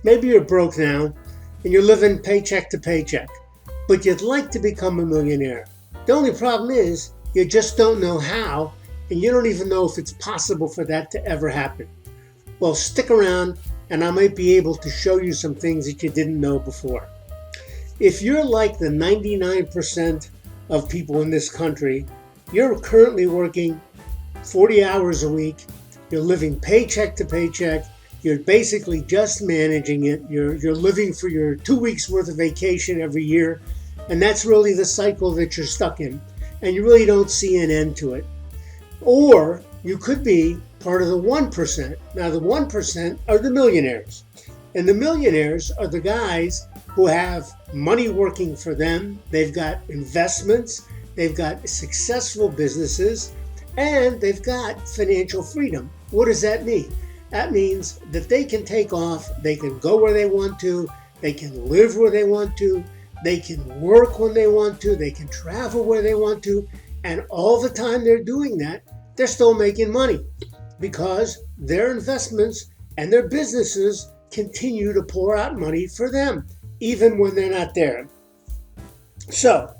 Maybe you're broke now and you're living paycheck to paycheck, but you'd like to become a millionaire. The only problem is you just don't know how, and you don't even know if it's possible for that to ever happen. Well, stick around and I might be able to show you some things that you didn't know before. If you're like the 99% of people in this country, you're currently working 40 hours a week, you're living paycheck to paycheck, you're basically just managing it, you're living for your 2 weeks worth of vacation every year, and that's really the cycle that you're stuck in, and you really don't see an end to it. Or you could be part of the 1%. Now the 1% are the millionaires, and the millionaires are the guys who have money working for them, they've got investments, they've got successful businesses, and they've got financial freedom. What does that mean? That means that they can take off, they can go where they want to, they can live where they want to, they can work when they want to, they can travel where they want to, and all the time they're doing that, they're still making money because their investments and their businesses continue to pour out money for them, even when they're not there. So,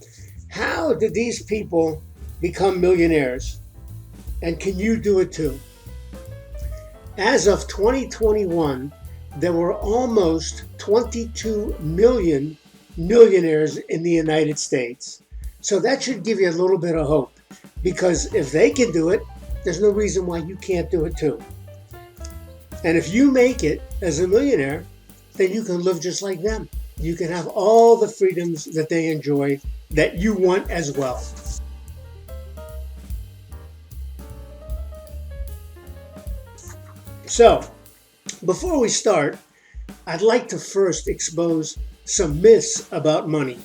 how did these people become millionaires? And can you do it too? As of 2021, there were almost 22 million millionaires in the United States. So that should give you a little bit of hope, because if they can do it, there's no reason why you can't do it too. And if you make it as a millionaire, then you can live just like them. You can have all the freedoms that they enjoy that you want as well. So, before we start, I'd like to first expose some myths about money.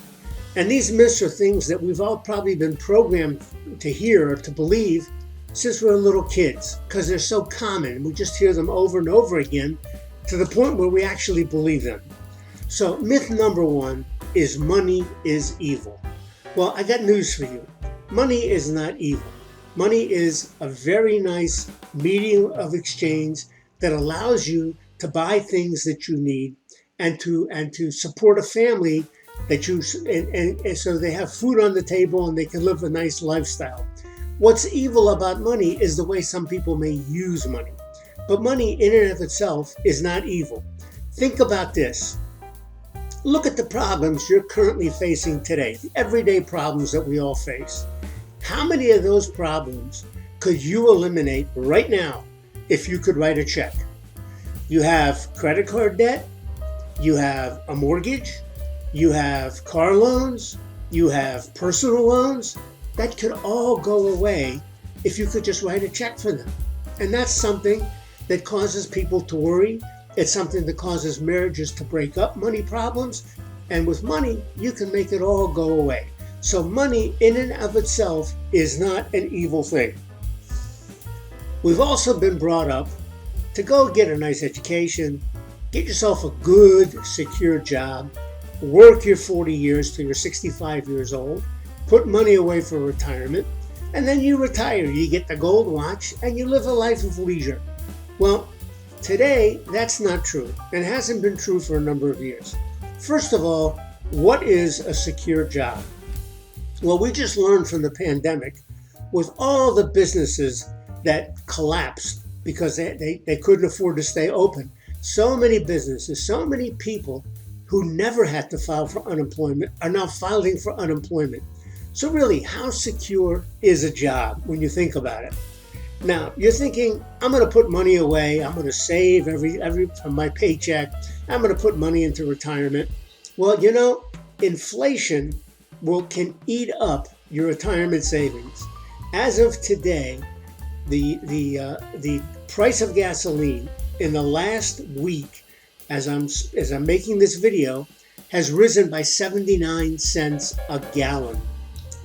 And these myths are things that we've all probably been programmed to hear or to believe since we were little kids, because they're so common. We just hear them over and over again to the point where we actually believe them. So, myth number one is money is evil. Well, I got news for you. Money is not evil. Money is a very nice medium of exchange that allows you to buy things that you need and to support a family that you and so they have food on the table and they can live a nice lifestyle. What's evil about money is the way some people may use money. But money in and of itself is not evil. Think about this. Look at the problems you're currently facing today, the everyday problems that we all face. How many of those problems could you eliminate right now if you could write a check? You have credit card debt, you have a mortgage, you have car loans, you have personal loans. That could all go away if you could just write a check for them. And that's something that causes people to worry. It's something that causes marriages to break up, money problems. And with money, you can make it all go away. So money in and of itself is not an evil thing. We've also been brought up to go get a nice education, get yourself a good, secure job, work your 40 years till you're 65 years old, put money away for retirement, and then you retire. You get the gold watch and you live a life of leisure. Well, today, that's not true, and hasn't been true for a number of years. First of all, what is a secure job? Well, we just learned from the pandemic, with all the businesses that collapsed because they couldn't afford to stay open. So many businesses, so many people who never had to file for unemployment are now filing for unemployment. So really, how secure is a job when you think about it? Now, you're thinking, I'm going to put money away, I'm going to save every from my paycheck, I'm going to put money into retirement. Well, you know, inflation can eat up your retirement savings. As of today, the price of gasoline in the last week, as I'm making this video, has risen by 79 cents a gallon.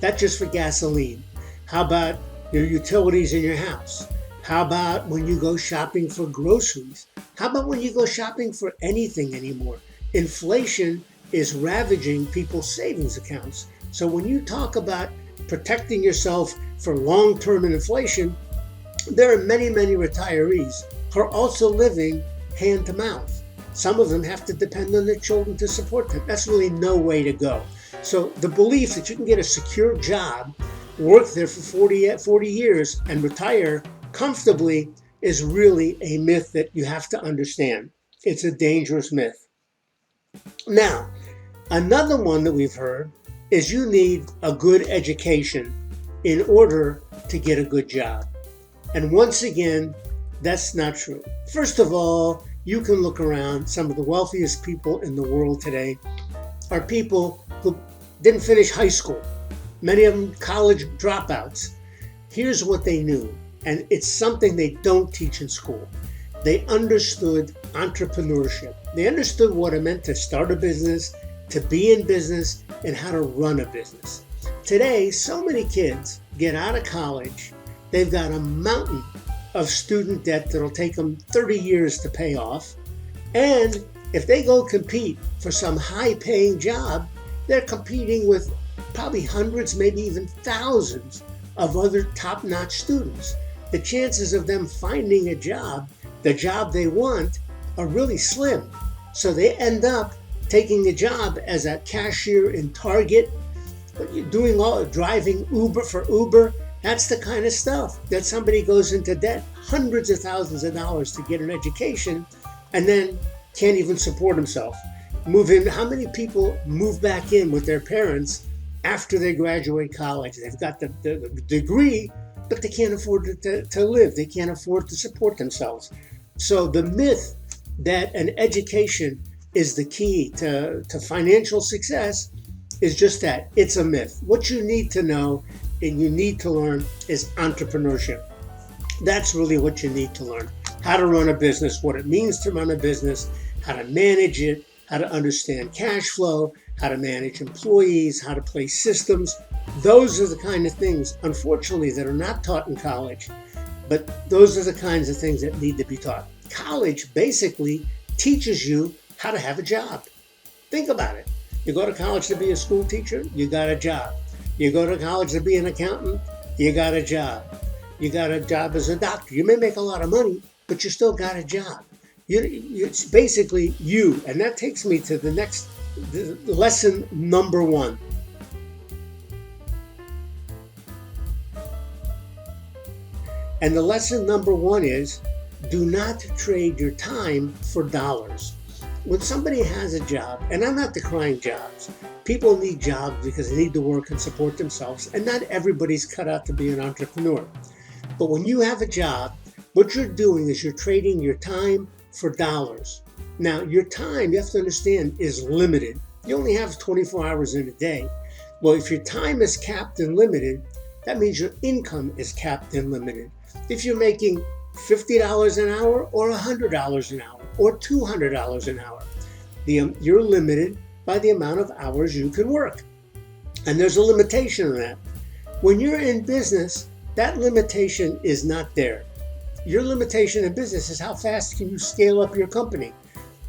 That's just for gasoline. How about your utilities in your house? How about when you go shopping for groceries? How about when you go shopping for anything anymore? Inflation is ravaging people's savings accounts. So when you talk about protecting yourself for long-term inflation, there are many, many retirees who are also living hand to mouth. Some of them have to depend on their children to support them. That's really no way to go. So the belief that you can get a secure job, work there for 40 years and retire comfortably is really a myth that you have to understand. It's a dangerous myth. Now, another one that we've heard is you need a good education in order to get a good job. And once again, that's not true. First of all, you can look around. Some of the wealthiest people in the world today are people who didn't finish high school. Many of them college dropouts. Here's what they knew, and it's something they don't teach in school. They understood entrepreneurship. They understood what it meant to start a business, to be in business, and how to run a business. Today, so many kids get out of college. They've got a mountain of student debt that'll take them 30 years to pay off. And if they go compete for some high-paying job, they're competing with probably hundreds, maybe even thousands of other top-notch students. The chances of them finding a job, the job they want, are really slim. So they end up taking a job as a cashier in Target, driving Uber for Uber. That's the kind of stuff that somebody goes into debt, hundreds of thousands of dollars to get an education, and then can't even support himself. Move in. How many people move back in with their parents after they graduate college? They've got the degree, but they can't afford to live. They can't afford to support themselves. So the myth that an education is the key to financial success is just that. It's a myth. What you need to know and you need to learn is entrepreneurship. That's really what you need to learn. How to run a business, what it means to run a business, how to manage it, how to understand cash flow, how to manage employees, how to place systems. Those are the kind of things, unfortunately, that are not taught in college. But those are the kinds of things that need to be taught. College basically teaches you how to have a job. Think about it. You go to college to be a school teacher, you got a job. You go to college to be an accountant, you got a job. You got a job as a doctor. You may make a lot of money, but you still got a job. It's basically you. And that takes me to the next lesson number 1. And the lesson number 1 is, do not trade your time for dollars. When somebody has a job, and I'm not decrying jobs, people need jobs because they need to work and support themselves, and not everybody's cut out to be an entrepreneur. But when you have a job, what you're doing is you're trading your time for dollars. Now, your time, you have to understand, is limited. You only have 24 hours in a day. Well, if your time is capped and limited, that means your income is capped and limited. If you're making $50 an hour or $100 an hour or $200 an hour, you're limited by the amount of hours you can work. And there's a limitation on that. When you're in business, that limitation is not there. Your limitation in business is how fast can you scale up your company.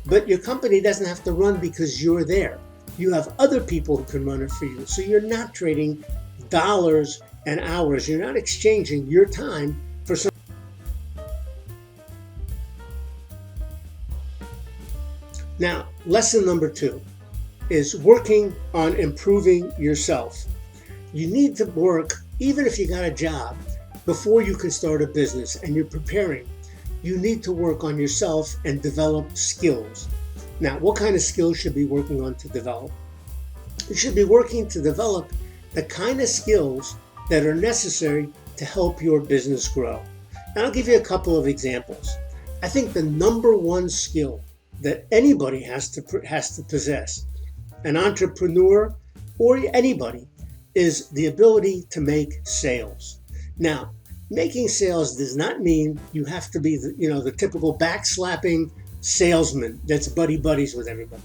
But your company doesn't have to run because you're there. You have other people who can run it for you. So you're not trading dollars and hours. You're not exchanging your time for some. Now, lesson number 2 is working on improving yourself. You need to work, even if you got a job, before you can start a business and you're preparing. You need to work on yourself and develop skills. Now, what kind of skills should you be working on to develop? You should be working to develop the kind of skills that are necessary to help your business grow. And I'll give you a couple of examples. I think the number 1 skill that anybody has to possess, an entrepreneur or anybody, is the ability to make sales. Now, making sales does not mean you have to be the typical backslapping salesman that's buddies with everybody.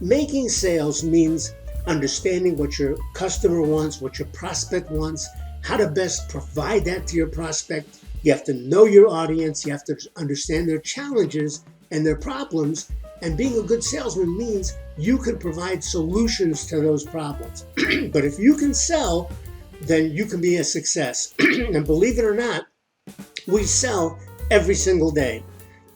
Making sales means understanding what your customer wants, what your prospect wants, how to best provide that to your prospect. You have to know your audience. You have to understand their challenges and their problems. And being a good salesman means you can provide solutions to those problems. But if you can sell, then you can be a success. And believe it or not, we sell every single day.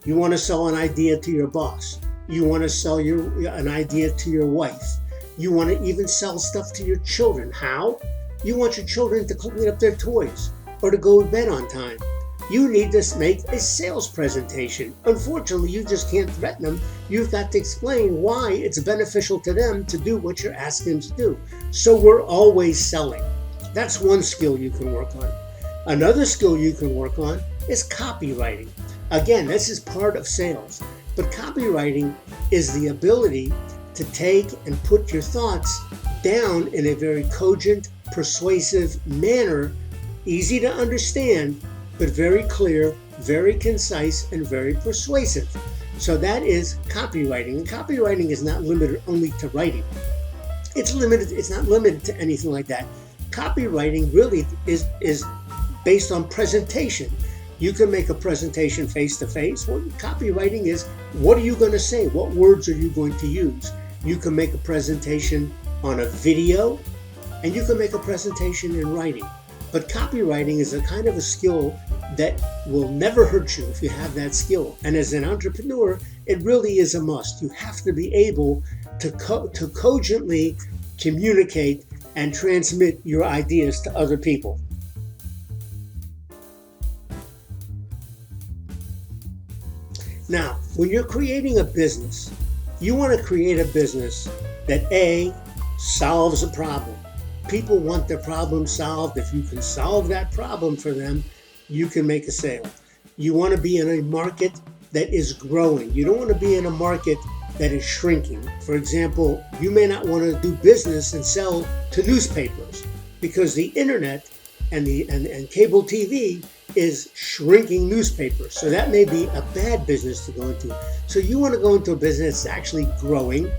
You want to sell an idea to your boss. You want to sell an idea to your wife. You want to even sell stuff to your children. How? You want your children to clean up their toys or to go to bed on time. You need to make a sales presentation. Unfortunately, you just can't threaten them. You've got to explain why it's beneficial to them to do what you're asking them to do. So we're always selling. That's one skill you can work on. Another skill you can work on is copywriting. Again, this is part of sales. But copywriting is the ability to take and put your thoughts down in a very cogent, persuasive manner, easy to understand, but very clear, very concise, and very persuasive. So that is copywriting. And copywriting is not limited only to writing. It's not limited to anything like that. Copywriting really is based on presentation. You can make a presentation face-to-face. Well, copywriting is, what are you going to say? What words are you going to use? You can make a presentation on a video, and you can make a presentation in writing. But copywriting is a kind of a skill that will never hurt you if you have that skill. And as an entrepreneur, it really is a must. You have to be able to cogently communicate and transmit your ideas to other people. Now, when you're creating a business, you want to create a business that A, solves a problem. People want their problem solved. If you can solve that problem for them, you can make a sale. You want to be in a market that is growing. You don't want to be in a market that is shrinking. For example, you may not want to do business and sell to newspapers because the internet and cable TV is shrinking newspapers. So that may be a bad business to go into. So you want to go into a business that's actually growing,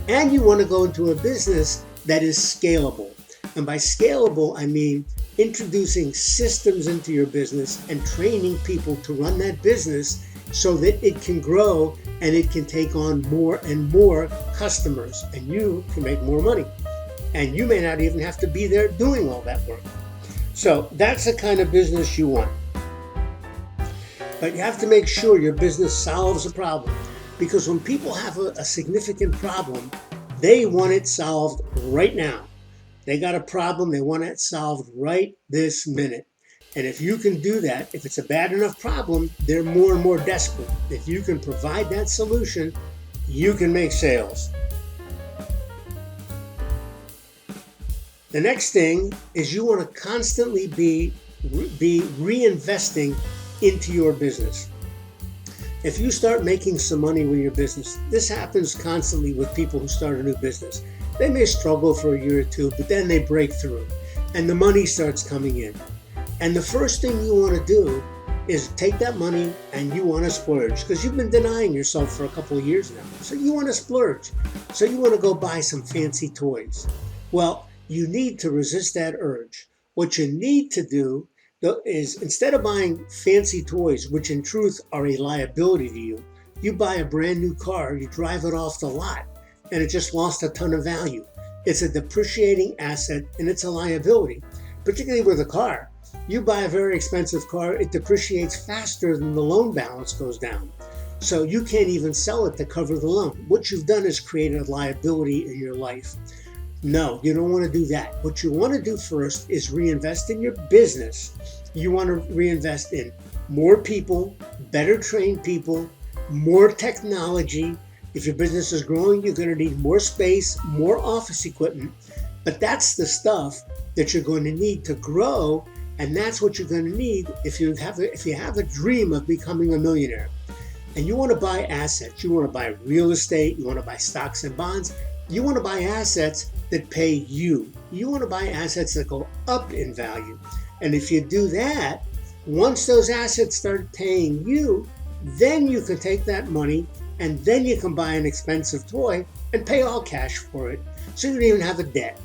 and you want to go into a business that is scalable. And by scalable, I mean introducing systems into your business and training people to run that business so that it can grow and it can take on more and more customers, and you can make more money. And you may not even have to be there doing all that work. So that's the kind of business you want. But you have to make sure your business solves a problem, because when people have a significant problem, they want it solved right now. They got a problem, they want it solved right this minute. And if you can do that, if it's a bad enough problem, they're more and more desperate. If you can provide that solution, you can make sales. The next thing is you want to constantly be reinvesting into your business. If you start making some money with your business, this happens constantly with people who start a new business. They may struggle for a year or two, but then they break through and the money starts coming in. And the first thing you want to do is take that money and you want to splurge, because you've been denying yourself for a couple of years now. So you want to splurge. So you want to go buy some fancy toys. Well, you need to resist that urge. What you need to do is, instead of buying fancy toys, which in truth are a liability to you, you buy a brand new car, you drive it off the lot, and it just lost a ton of value. It's a depreciating asset and it's a liability, particularly with a car. You buy a very expensive car, it depreciates faster than the loan balance goes down. So you can't even sell it to cover the loan. What you've done is created a liability in your life. No, you don't want to do that. What you want to do first is reinvest in your business. You want to reinvest in more people, better trained people, more technology. If your business is growing, you're going to need more space, more office equipment. But that's the stuff that you're going to need to grow, and that's what you're going to need if you have a dream of becoming a millionaire. And you want to buy assets. You want to buy real estate. You want to buy stocks and bonds. You want to buy assets that pay you. You want to buy assets that go up in value. And if you do that, once those assets start paying you, then you can take that money and then you can buy an expensive toy and pay all cash for it. So you don't even have a debt.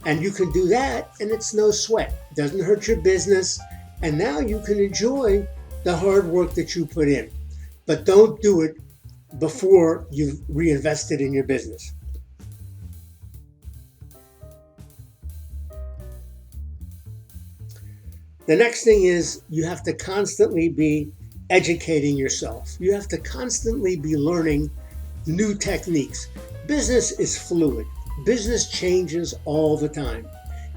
And you can do that and it's no sweat. It doesn't hurt your business. And now you can enjoy the hard work that you put in. But don't do it before you've reinvested in your business. The next thing is you have to constantly be educating yourself. You have to constantly be learning new techniques. Business is fluid. Business changes all the time.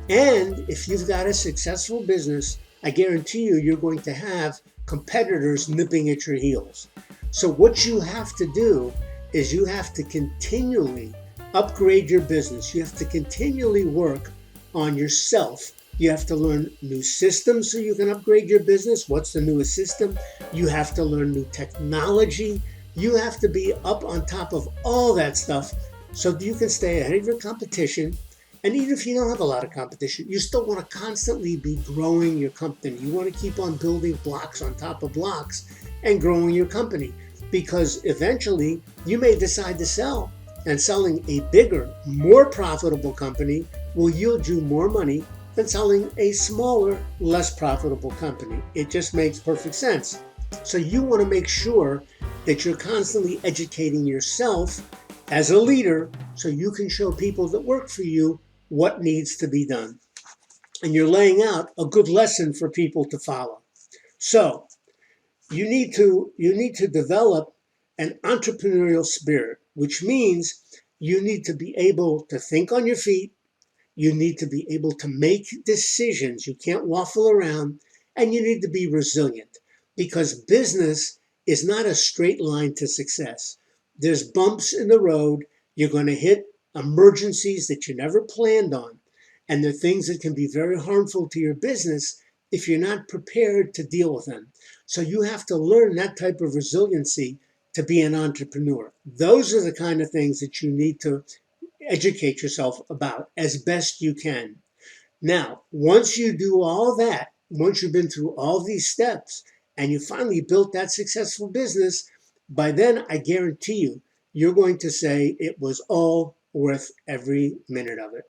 And if you've got a successful business, I guarantee you, you're going to have competitors nipping at your heels. So what you have to do is you have to continually upgrade your business. You have to continually work on yourself. You have to learn new systems so you can upgrade your business. What's the newest system? You have to learn new technology. You have to be up on top of all that stuff so that you can stay ahead of your competition. And even if you don't have a lot of competition, you still want to constantly be growing your company. You want to keep on building blocks on top of blocks and growing your company, because eventually you may decide to sell, and selling a bigger, more profitable company will yield you more money than selling a smaller, less profitable company. It just makes perfect sense. So you want to make sure that you're constantly educating yourself as a leader so you can show people that work for you what needs to be done. And you're laying out a good lesson for people to follow. So you need to develop an entrepreneurial spirit, which means you need to be able to think on your feet. You need to be able to make decisions. You can't waffle around, and you need to be resilient, because business is not a straight line to success. There's bumps in the road. You're going to hit emergencies that you never planned on, and they're things that can be very harmful to your business if you're not prepared to deal with them. So you have to learn that type of resiliency to be an entrepreneur. Those are the kind of things that you need to educate yourself about as best you can. Now, once you do all that, once you've been through all these steps and you finally built that successful business, by then I guarantee you, you're going to say it was all worth every minute of it.